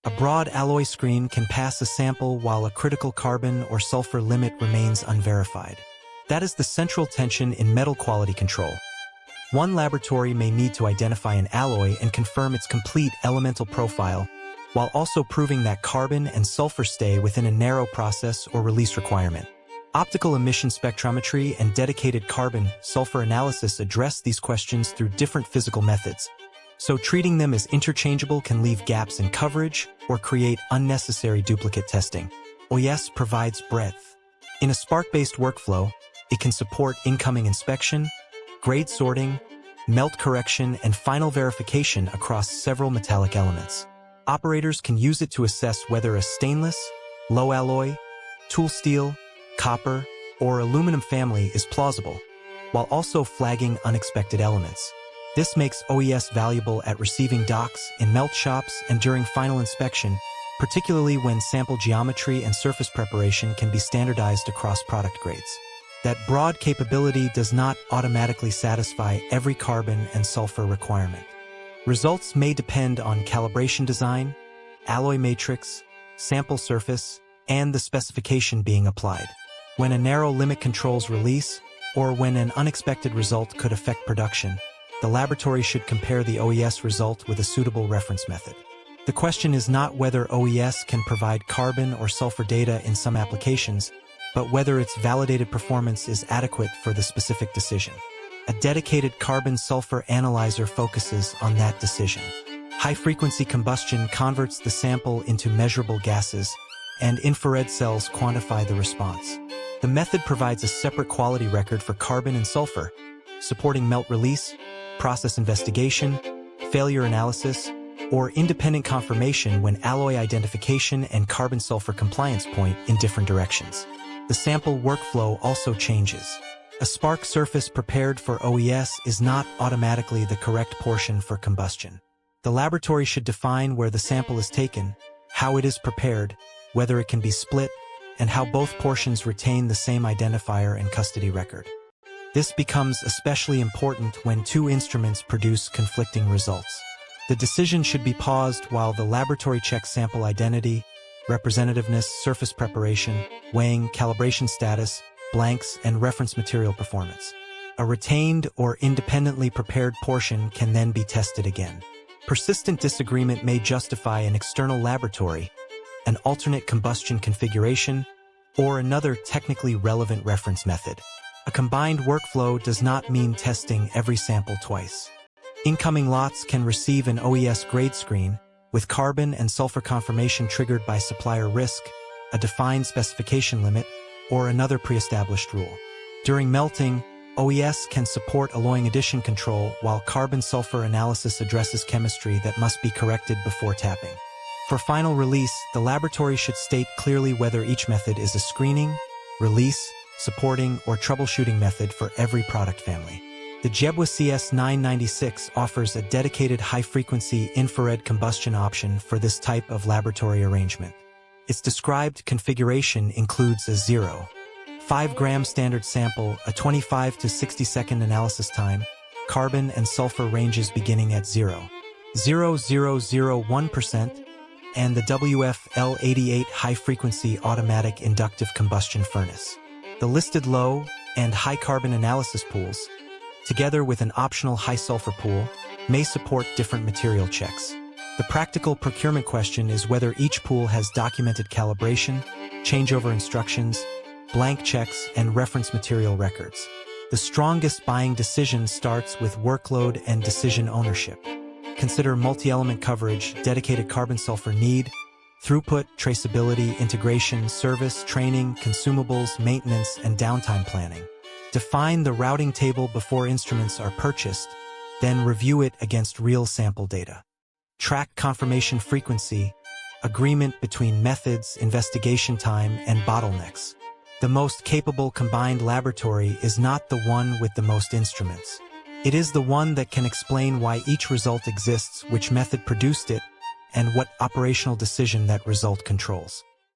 A broad alloy screen can pass a sample while a critical carbon or sulfur limit remains unverified. That is the central tension in metal quality control. One laboratory may need to identify an alloy and confirm its complete elemental profile, while also proving that carbon and sulfur stay within a narrow process or release requirement. Optical emission spectrometry and dedicated carbon-sulfur analysis address these questions through different physical methods, so treating them as interchangeable can leave gaps in coverage or create unnecessary duplicate testing. OES provides breadth. In a Spark-based workflow, it can support incoming inspection, grade sorting, melt correction, and final verification across several metallic elements. Operators can use it to assess whether a stainless, low alloy, tool steel, copper, or aluminum family is plausible, while also flagging unexpected elements. This makes OES valuable at receiving docks, in melt shops, and during final inspection, particularly when sample geometry and surface preparation can be standardized across product grades. That broad capability does not automatically satisfy every carbon and sulfur requirement. Results may depend on calibration design, alloy matrix, sample surface, and the specification being applied. When a narrow limit controls release, or when an unexpected result could affect production, the laboratory should compare the OES result with a suitable reference method. The question is not whether OES can provide carbon or sulfur data in some applications, but whether its validated performance is adequate for the specific decision. A dedicated carbon-sulfur analyzer focuses on that decision. High-frequency combustion converts the sample into measurable gases, and infrared cells quantify the response. The method provides a separate quality record for carbon and sulfur, supporting melt release, process investigation, failure analysis, or independent confirmation when alloy identification and carbon-sulfur compliance point in different directions. The sample workflow also changes. A spark surface prepared for OES is not automatically the correct portion for combustion. The laboratory should define where the sample is taken, how it is prepared, whether it can be split, and how both portions retain the same identifier and custody record. This becomes especially important when two instruments produce conflicting results. The decision should be paused while the laboratory checks sample identity, representativeness, surface preparation, weighing, calibration status, blanks, and reference material performance. A retained or independently prepared portion can then be tested again. Persistent disagreement may justify an external laboratory, an alternate combustion configuration, or another technically relevant reference method. A combined workflow does not mean testing every sample twice. Incoming lots can receive an OES grade screen, with carbon and sulfur confirmation triggered by supplier risk, a defined specification limit, or another pre-established rule. During melting, OES can support alloying addition control, while carbon-sulfur analysis addresses chemistry that must be corrected before tapping. For final release, the laboratory should state clearly whether each method is a screening, release, supporting, or troubleshooting method for every product family. The JIEBO CS996 offers a dedicated high-frequency infrared combustion option for this type of laboratory arrangement. Its described configuration includes a 0.5 gram standard sample, a 25 to 60 second analysis time, carbon and sulfur ranges beginning at 0.0001%, and the WF-L88 high-frequency automatic inductive combustion furnace. The listed low and high carbon analysis pools, together with an optional high sulfur pool, may support different material checks. The practical procurement question is whether each pool has documented calibration, changeover instructions, blank checks, and reference material records. The strongest buying decision starts with workload and decision ownership. Consider multi-element coverage, dedicated carbon-sulfur need, throughput, traceability, integration, service, training, consumables, maintenance, and downtime planning. Define the routing table before instruments are purchased, then review it against real sample data. Track confirmation frequency, agreement between methods, investigation time, and bottlenecks. The most capable combined laboratory is not the one with the most instruments. It is the one that can explain why each result exists, which method produced it, and what operational decision that result controls.